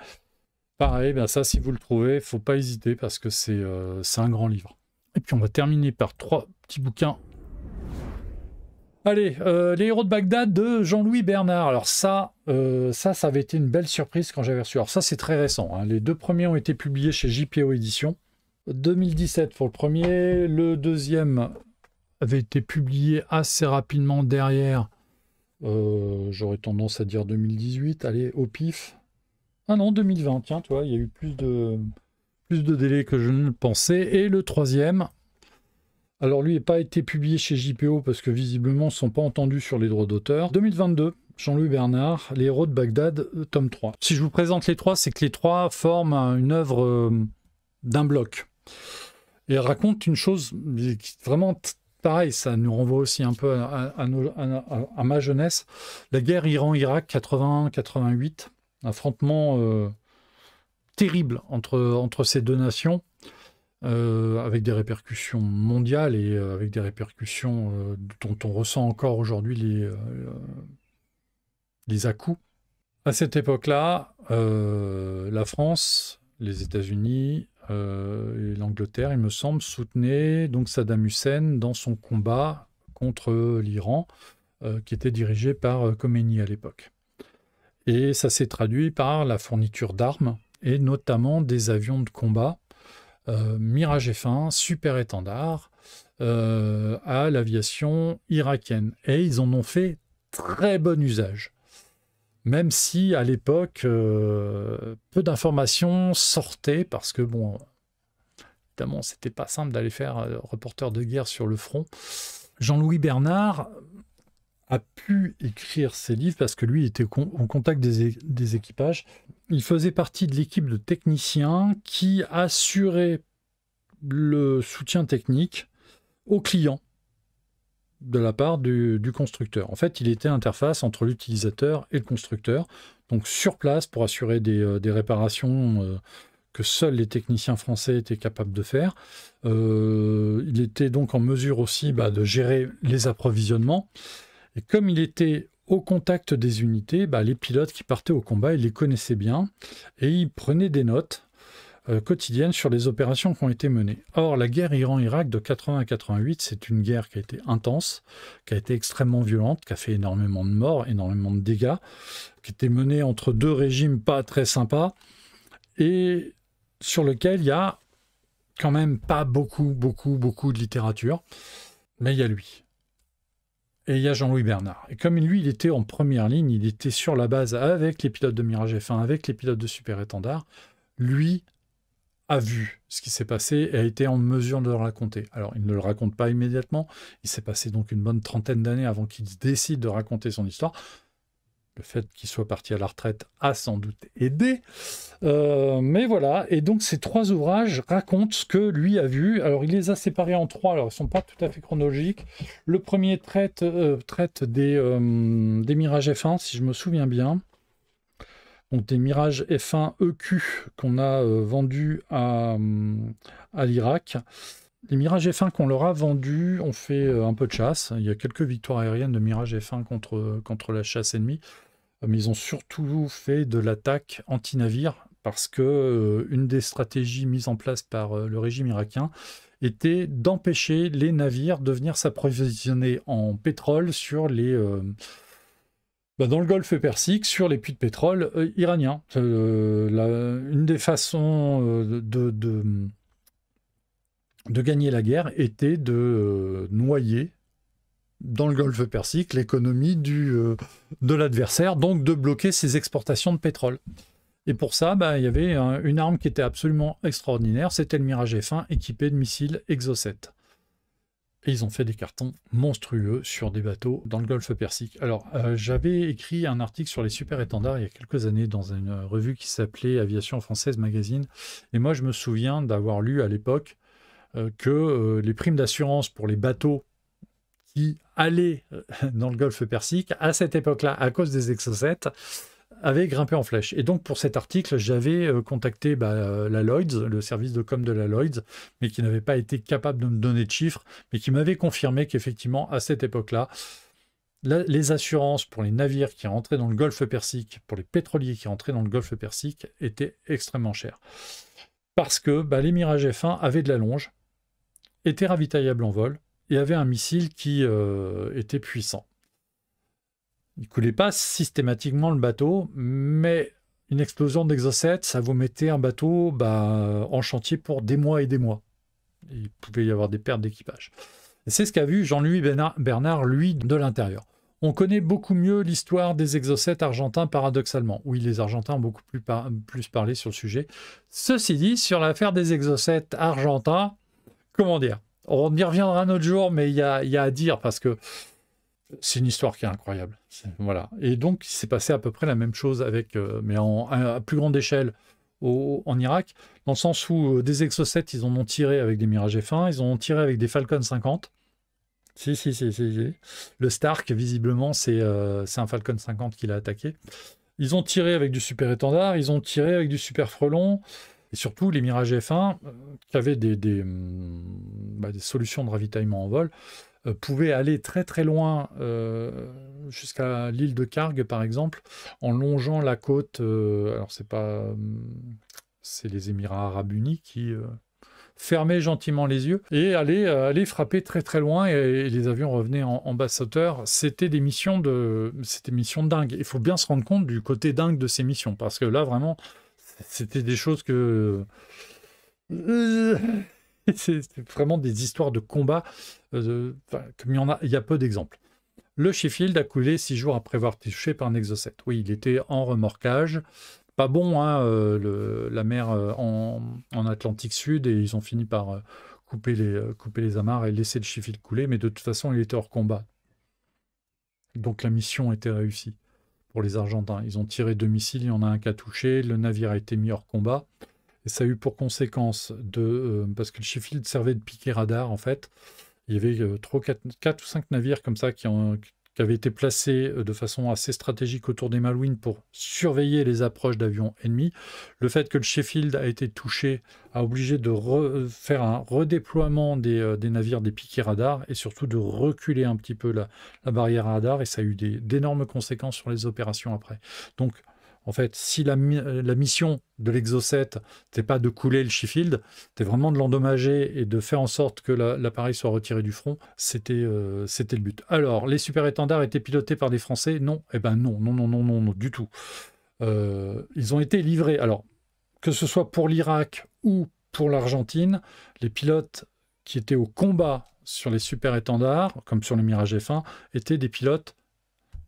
Pareil, ça, si vous le trouvez, il ne faut pas hésiter parce que c'est un grand livre. Et puis, on va terminer par 3 petits bouquins. Allez, Les héros de Bagdad de Jean-Louis Bernard. Alors ça avait été une belle surprise quand j'avais reçu. Alors ça, c'est très récent. Hein. Les 2 premiers ont été publiés chez JPO Éditions. 2017 pour le premier. Le deuxième avait été publié assez rapidement derrière. J'aurais tendance à dire 2018. Allez, au pif. Ah non, 2020, tiens, tu vois, il y a eu plus de délais que je ne le pensais. Et le troisième, alors lui n'a pas été publié chez JPO parce que visiblement, ils ne sont pas entendus sur les droits d'auteur. 2022, Jean-Louis Bernard, Les héros de Bagdad, tome 3. Si je vous présente les 3, c'est que les 3 forment une œuvre d'un bloc. Et raconte une chose vraiment pareil, ça nous renvoie aussi un peu à ma jeunesse. La guerre Iran-Irak 80-88. Affrontement terrible entre ces 2 nations, avec des répercussions mondiales et avec des répercussions dont on ressent encore aujourd'hui les à-coups. À cette époque-là, la France, les États-Unis et l'Angleterre, il me semble, soutenaient donc Saddam Hussein dans son combat contre l'Iran, qui était dirigé par Khomeini à l'époque. Et ça s'est traduit par la fourniture d'armes et notamment des avions de combat Mirage F1, Super Étendard, à l'aviation irakienne. Et ils en ont fait très bon usage. Même si, à l'époque, peu d'informations sortaient, parce que, bon, évidemment, c'était pas simple d'aller faire reporter de guerre sur le front. Jean-Louis Bernard a pu écrire ses livres parce que lui était en contact des équipages. Il faisait partie de l'équipe de techniciens qui assurait le soutien technique aux clients de la part du constructeur. En fait, il était interface entre l'utilisateur et le constructeur, donc sur place pour assurer des réparations que seuls les techniciens français étaient capables de faire. Il était donc en mesure aussi de gérer les approvisionnements. Et comme il était au contact des unités, les pilotes qui partaient au combat, il les connaissait bien et il prenait des notes quotidiennes sur les opérations qui ont été menées. Or, la guerre Iran-Irak de 80 à 88, c'est une guerre qui a été intense, qui a été extrêmement violente, qui a fait énormément de morts, énormément de dégâts, qui était menée entre deux régimes pas très sympas et sur lequel il y a quand même pas beaucoup de littérature, mais il y a lui. Et il y a Jean-Louis Bernard. Et comme lui, il était en première ligne, il était sur la base avec les pilotes de Mirage F1, avec les pilotes de Super Étendard, lui a vu ce qui s'est passé et a été en mesure de le raconter. Alors, il ne le raconte pas immédiatement. Il s'est passé donc une bonne trentaine d'années avant qu'il décide de raconter son histoire. Le fait qu'il soit parti à la retraite a sans doute aidé. Mais voilà, et donc ces trois ouvrages racontent ce que lui a vu. Alors il les a séparés en trois, alors ils ne sont pas tout à fait chronologiques. Le premier traite des Mirage F1, si je me souviens bien. Donc des Mirage F1 EQ qu'on a vendus à l'Irak. Les Mirage F1 qu'on leur a vendus ont fait un peu de chasse. Il y a quelques victoires aériennes de Mirage F1 contre la chasse ennemie. Mais ils ont surtout fait de l'attaque anti-navire parce que une des stratégies mises en place par le régime irakien était d'empêcher les navires de venir s'approvisionner en pétrole sur dans le golfe Persique, sur les puits de pétrole iraniens. Une des façons de gagner la guerre était de noyer dans le golfe Persique l'économie de l'adversaire, donc de bloquer ses exportations de pétrole. Et pour ça, il y avait une arme qui était absolument extraordinaire, c'était le Mirage F1 équipé de missiles Exocet. Et ils ont fait des cartons monstrueux sur des bateaux dans le golfe Persique. Alors, j'avais écrit un article sur les Super Étendards il y a quelques années dans une revue qui s'appelait Aviation Française Magazine. Et moi, je me souviens d'avoir lu à l'époque que les primes d'assurance pour les bateaux qui allaient dans le golfe Persique, à cette époque-là, à cause des Exocet, avaient grimpé en flèche. Et donc, pour cet article, j'avais contacté la Lloyds, le service de com de la Lloyds, mais qui n'avait pas été capable de me donner de chiffres, mais qui m'avait confirmé qu'effectivement, à cette époque-là, les assurances pour les navires qui rentraient dans le golfe Persique, pour les pétroliers qui rentraient dans le golfe Persique, étaient extrêmement chères. Parce que les Mirage F1 avaient de la longe, étaient ravitaillables en vol, et avait un missile qui était puissant. Il ne coulait pas systématiquement le bateau, mais une explosion d'Exocet, ça vous mettait un bateau en chantier pour des mois et des mois. Il pouvait y avoir des pertes d'équipage. C'est ce qu'a vu Jean-Louis Bernard, lui, de l'intérieur. On connaît beaucoup mieux l'histoire des Exocet argentins, paradoxalement. Oui, les Argentins ont beaucoup plus parlé sur le sujet. Ceci dit, sur l'affaire des Exocet argentins, comment dire ? On y reviendra un autre jour, mais il y a à dire parce que c'est une histoire qui est incroyable. Voilà. Et donc, il s'est passé à peu près la même chose mais à plus grande échelle en Irak, dans le sens où des Exocet, ils en ont tiré avec des Mirage F1, ils en ont tiré avec des Falcon 50. Si. Le Stark, visiblement, c'est un Falcon 50 qui l'a attaqué. Ils ont tiré avec du Super Étendard, ils ont tiré avec du Super Frelon. Et surtout, les Mirage F1, qui avaient des solutions de ravitaillement en vol, pouvaient aller très très loin, jusqu'à l'île de Karg, par exemple, en longeant la côte. Alors, c'est les Émirats Arabes Unis qui fermaient gentiment les yeux et allaient frapper très très loin, et les avions revenaient en basse hauteur. C'était des missions dingues. Il faut bien se rendre compte du côté dingue de ces missions, parce que là, vraiment, c'était des choses que... c'est vraiment des histoires de combat, comme il y a peu d'exemples. Le Sheffield a coulé 6 jours après avoir été touché par un exocète. Oui, il était en remorquage. Pas bon, hein, la mer en Atlantique Sud, et ils ont fini par couper les amarres et laisser le Sheffield couler, mais de toute façon, il était hors combat. Donc la mission était réussie pour les Argentins. Ils ont tiré 2 missiles, il y en a un qui a touché, le navire a été mis hors combat. Et ça a eu pour conséquence parce que le Sheffield servait de piquet radar, en fait. Il y avait 4 ou 5 navires comme ça qui avaient été placés de façon assez stratégique autour des Malouines pour surveiller les approches d'avions ennemis. Le fait que le Sheffield a été touché a obligé de faire un redéploiement des navires des piquets radars et surtout de reculer un petit peu la barrière radar, et ça a eu d'énormes conséquences sur les opérations après. Donc, en fait, si la mission de l'Exocet n'était pas de couler le Sheffield, c'était vraiment de l'endommager et de faire en sorte que l'appareil soit retiré du front, c'était le but. Alors, les super-étendards étaient pilotés par des Français? Non. Eh ben non, du tout. Ils ont été livrés. Alors, que ce soit pour l'Irak ou pour l'Argentine, les pilotes qui étaient au combat sur les super-étendards, comme sur le Mirage F1, étaient des pilotes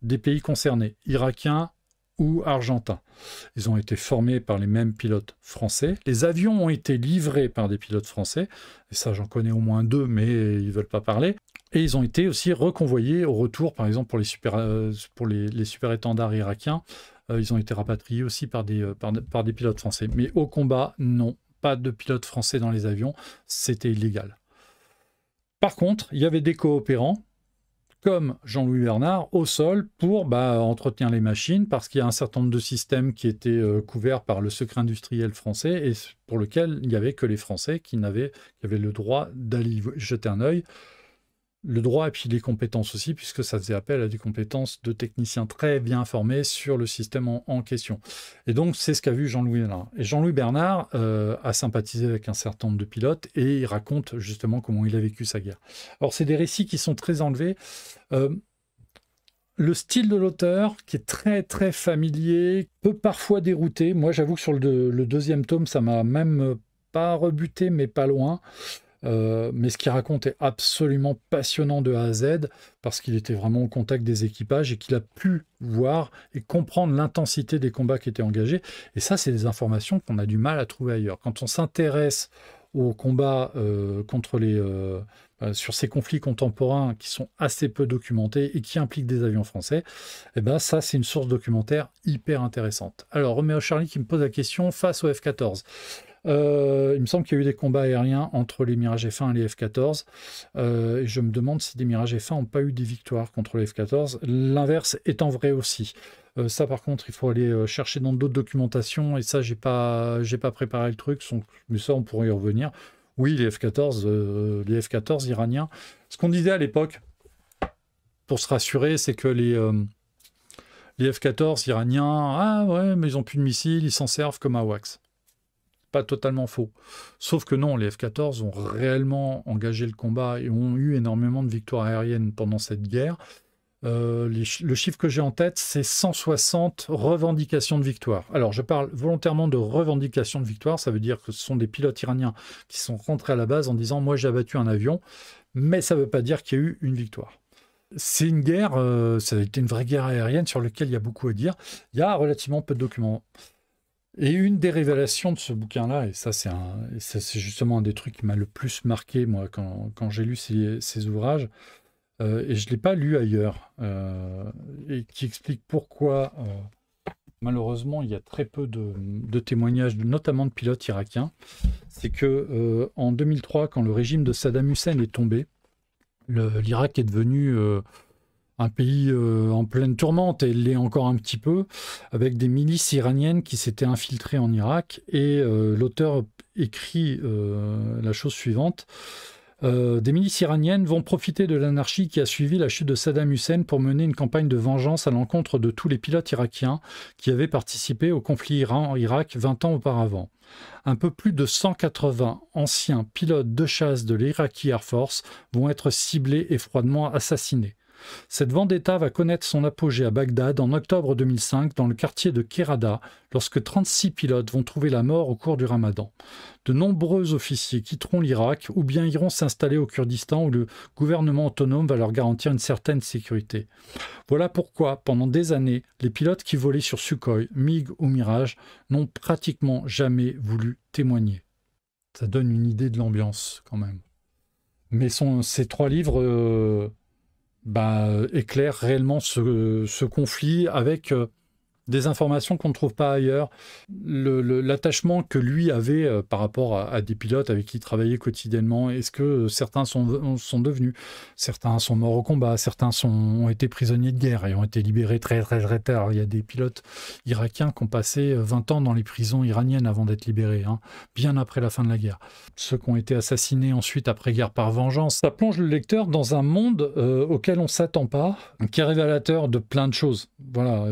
des pays concernés, irakiens ou argentins. Ils ont été formés par les mêmes pilotes français. Les avions ont été livrés par des pilotes français, et ça j'en connais au moins 2, mais ils ne veulent pas parler. Et ils ont été aussi reconvoyés au retour, par exemple pour les super-étendards irakiens, ils ont été rapatriés aussi par des pilotes français. Mais au combat, non, pas de pilotes français dans les avions, c'était illégal. Par contre, il y avait des coopérants, comme Jean-Louis Bernard, au sol pour entretenir les machines, parce qu'il y a un certain nombre de systèmes qui étaient couverts par le secret industriel français et pour lequel il n'y avait que les Français qui avaient le droit d'aller jeter un œil. Le droit et puis les compétences aussi, puisque ça faisait appel à des compétences de techniciens très bien formés sur le système en question. Et donc, c'est ce qu'a vu Jean-Louis Bernard. Et Jean-Louis Bernard a sympathisé avec un certain nombre de pilotes et il raconte justement comment il a vécu sa guerre. Alors, c'est des récits qui sont très enlevés. Le style de l'auteur, qui est très très familier, peut parfois dérouter. Moi, j'avoue que sur le deuxième tome, ça m'a même pas rebuté, mais pas loin. Mais ce qu'il raconte est absolument passionnant de A à Z, parce qu'il était vraiment au contact des équipages et qu'il a pu voir et comprendre l'intensité des combats qui étaient engagés. Et ça, c'est des informations qu'on a du mal à trouver ailleurs. Quand on s'intéresse aux combats sur ces conflits contemporains qui sont assez peu documentés et qui impliquent des avions français, et ça, c'est une source documentaire hyper intéressante. Alors, Roméo Charlie qui me pose la question, face au F-14. Il me semble qu'il y a eu des combats aériens entre les Mirage F1 et les F-14. Et je me demande si des Mirage F1 n'ont pas eu des victoires contre les F-14. L'inverse étant vrai aussi. Ça, par contre, il faut aller chercher dans d'autres documentations. Et ça, j'ai pas préparé le truc. Mais ça, on pourrait y revenir. Oui, les F-14 iraniens. Ce qu'on disait à l'époque, pour se rassurer, c'est que les F-14 iraniens, ah ouais, mais ils n'ont plus de missiles, ils s'en servent comme AWACS. Pas totalement faux. Sauf que non, les F-14 ont réellement engagé le combat et ont eu énormément de victoires aériennes pendant cette guerre. Le chiffre que j'ai en tête, c'est 160 revendications de victoire. Alors, je parle volontairement de revendications de victoire. Ça veut dire que ce sont des pilotes iraniens qui sont rentrés à la base en disant « Moi, j'ai abattu un avion », mais ça ne veut pas dire qu'il y a eu une victoire. C'est une guerre, ça a été une vraie guerre aérienne sur laquelle il y a beaucoup à dire. Il y a relativement peu de documents. Et une des révélations de ce bouquin-là, et ça c'est justement un des trucs qui m'a le plus marqué, moi, quand j'ai lu ces ouvrages, et je ne l'ai pas lu ailleurs, et qui explique pourquoi, malheureusement, il y a très peu de témoignages, notamment de pilotes irakiens, c'est que en 2003, quand le régime de Saddam Hussein est tombé, l'Irak est devenu... un pays en pleine tourmente, et il l'est encore un petit peu, avec des milices iraniennes qui s'étaient infiltrées en Irak. Et l'auteur écrit la chose suivante. Des milices iraniennes vont profiter de l'anarchie qui a suivi la chute de Saddam Hussein pour mener une campagne de vengeance à l'encontre de tous les pilotes irakiens qui avaient participé au conflit Iran-Irak 20 ans auparavant. Un peu plus de 180 anciens pilotes de chasse de l'Iraqi Air Force vont être ciblés et froidement assassinés. Cette vendetta va connaître son apogée à Bagdad en octobre 2005 dans le quartier de Kerada, lorsque 36 pilotes vont trouver la mort au cours du Ramadan. De nombreux officiers quitteront l'Irak ou bien iront s'installer au Kurdistan où le gouvernement autonome va leur garantir une certaine sécurité. Voilà pourquoi, pendant des années, les pilotes qui volaient sur Sukhoi, MiG ou Mirage n'ont pratiquement jamais voulu témoigner. Ça donne une idée de l'ambiance quand même. Mais ces 3 livres éclairent réellement ce conflit avec des informations qu'on ne trouve pas ailleurs. L'attachement que lui avait par rapport à des pilotes avec qui il travaillait quotidiennement. Est-ce que certains sont devenus, certains sont morts au combat, certains ont été prisonniers de guerre et ont été libérés très très très tard. Il y a des pilotes irakiens qui ont passé 20 ans dans les prisons iraniennes avant d'être libérés, bien après la fin de la guerre. Ceux qui ont été assassinés ensuite après-guerre par vengeance. Ça plonge le lecteur dans un monde auquel on ne s'attend pas, qui est révélateur de plein de choses. Voilà.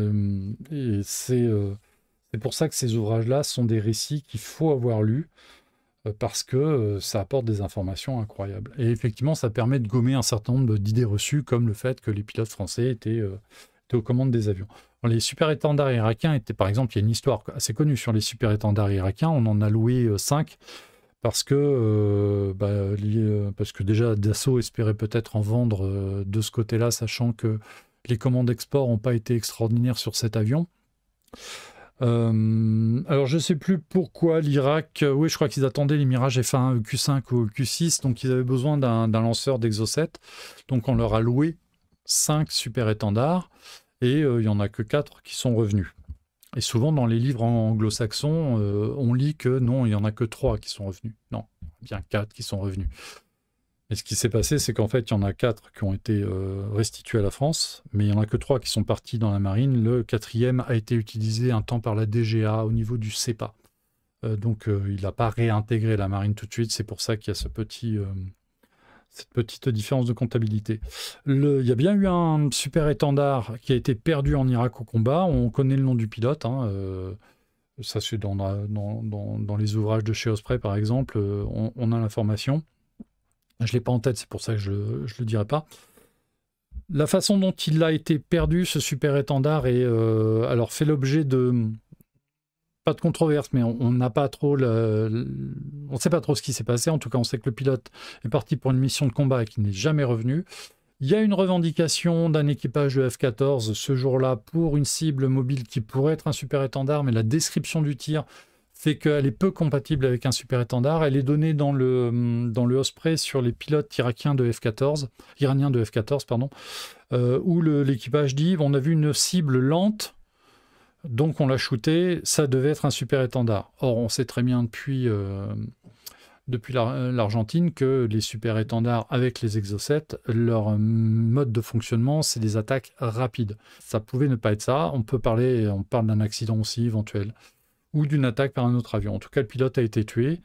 Et c'est pour ça que ces ouvrages-là sont des récits qu'il faut avoir lus, parce que ça apporte des informations incroyables. Et effectivement, ça permet de gommer un certain nombre d'idées reçues, comme le fait que les pilotes français étaient aux commandes des avions. Alors, les super-étendards irakiens étaient, par exemple, il y a une histoire assez connue sur les super-étendards irakiens, on en a loué 5, parce que déjà Dassault espérait peut-être en vendre de ce côté-là, sachant que les commandes export n'ont pas été extraordinaires sur cet avion. Alors je ne sais plus pourquoi l'Irak, oui je crois qu'ils attendaient les Mirage F1 Q5 ou Q6, donc ils avaient besoin d'un lanceur d'Exocet, donc on leur a loué 5 super-étendards, et il n'y en a que 4 qui sont revenus. Et souvent dans les livres anglo-saxons, on lit que non, il n'y en a que 3 qui sont revenus. Non, bien 4 qui sont revenus. Et ce qui s'est passé, c'est qu'en fait, il y en a 4 qui ont été restitués à la France, mais il n'y en a que 3 qui sont partis dans la marine. Le 4e a été utilisé un temps par la DGA au niveau du CEPA. Donc, il n'a pas réintégré la marine tout de suite. C'est pour ça qu'il y a cette petite différence de comptabilité. Il y a bien eu un super-étendard qui a été perdu en Irak au combat. On connaît le nom du pilote. Ça, c'est dans les ouvrages de chez Osprey, par exemple. On a l'information. Je ne l'ai pas en tête, c'est pour ça que je ne le dirai pas. La façon dont il a été perdu, ce super-étendard, alors fait l'objet de... Pas de controverse, mais on n'a pas trop... on ne sait pas trop ce qui s'est passé. En tout cas, on sait que le pilote est parti pour une mission de combat et qu'il n'est jamais revenu. Il y a une revendication d'un équipage de F-14 ce jour-là pour une cible mobile qui pourrait être un super-étendard, mais la description du tir fait qu'elle est peu compatible avec un super-étendard. Elle est donnée dans le Osprey sur les pilotes iraniens de F-14, où l'équipage dit on a vu une cible lente, donc on l'a shooté, ça devait être un super-étendard. Or, on sait très bien depuis l'Argentine que les super-étendards avec les Exocet, leur mode de fonctionnement, c'est des attaques rapides. Ça pouvait ne pas être ça. On parle d'un accident aussi éventuel, ou d'une attaque par un autre avion. En tout cas, le pilote a été tué.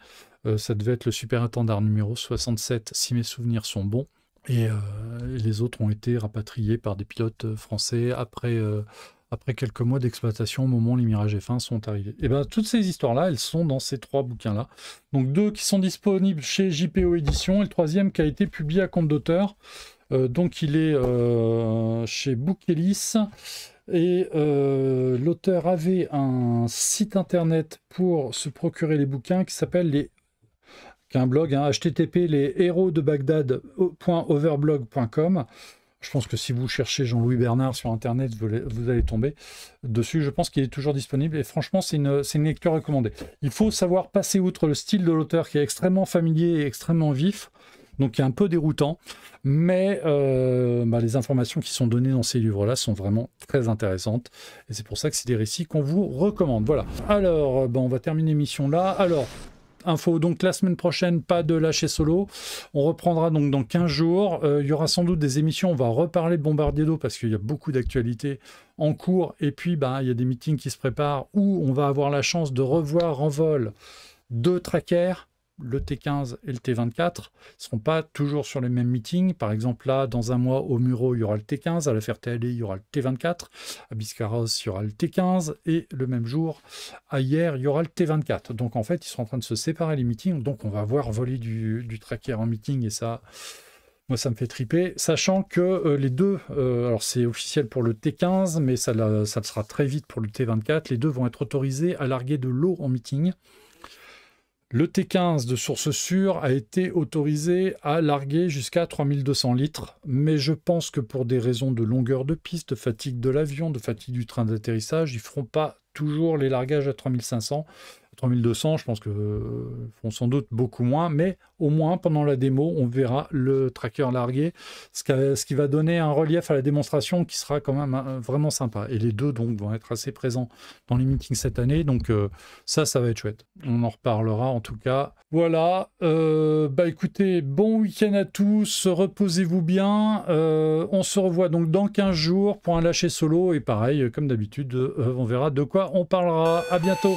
Ça devait être le super-étendard numéro 67, si mes souvenirs sont bons. Et les autres ont été rapatriés par des pilotes français après quelques mois d'exploitation au moment où les Mirage F1 sont arrivés. Et bien, toutes ces histoires-là, elles sont dans ces 3 bouquins-là. Donc 2 qui sont disponibles chez JPO Édition, et le 3e qui a été publié à compte d'auteur. Donc il est chez Bookelis. Et l'auteur avait un site internet pour se procurer les bouquins qui s'appelle qui est un blog, http leshéroesdebagdad.overblog.com. Je pense que si vous cherchez Jean-Louis Bernard sur internet, vous allez tomber dessus. Je pense qu'il est toujours disponible et franchement, c'est une lecture recommandée. Il faut savoir passer outre le style de l'auteur qui est extrêmement familier et extrêmement vif, donc qui est un peu déroutant, mais les informations qui sont données dans ces livres-là sont vraiment très intéressantes, et c'est pour ça que c'est des récits qu'on vous recommande. Voilà. Alors, on va terminer l'émission là. Alors, info, donc la semaine prochaine, pas de lâcher solo. On reprendra donc dans 15 jours. Il y aura sans doute des émissions, on va reparler de Bombardier d'eau parce qu'il y a beaucoup d'actualités en cours, et puis il y a des meetings qui se préparent où on va avoir la chance de revoir en vol 2 trackers, le T15 et le T24, ne seront pas toujours sur les mêmes meetings. Par exemple, là, dans un mois, au Muro, il y aura le T15, à la Ferté-Alais, il y aura le T24, à Biscarrosse, il y aura le T15, et le même jour, à Hier, il y aura le T24. Donc, en fait, ils sont en train de se séparer les meetings, donc on va voir voler du tracker en meeting, et ça... Moi, ça me fait triper, sachant que les deux, alors c'est officiel pour le T15, mais ça le sera très vite pour le T24, les deux vont être autorisés à larguer de l'eau en meeting. Le T15 de source sûre a été autorisé à larguer jusqu'à 3200 litres, mais je pense que pour des raisons de longueur de piste, de fatigue de l'avion, de fatigue du train d'atterrissage, ils ne feront pas toujours les largages à 3500. 3200, je pense que font sans doute beaucoup moins, mais au moins pendant la démo, on verra le tracker largué, ce qui va donner un relief à la démonstration qui sera quand même vraiment sympa. Et les deux donc vont être assez présents dans les meetings cette année, donc ça va être chouette. On en reparlera en tout cas. Voilà, écoutez, bon week-end à tous, reposez-vous bien. On se revoit donc dans 15 jours pour un lâcher solo, et pareil, comme d'habitude, on verra de quoi on parlera. À bientôt.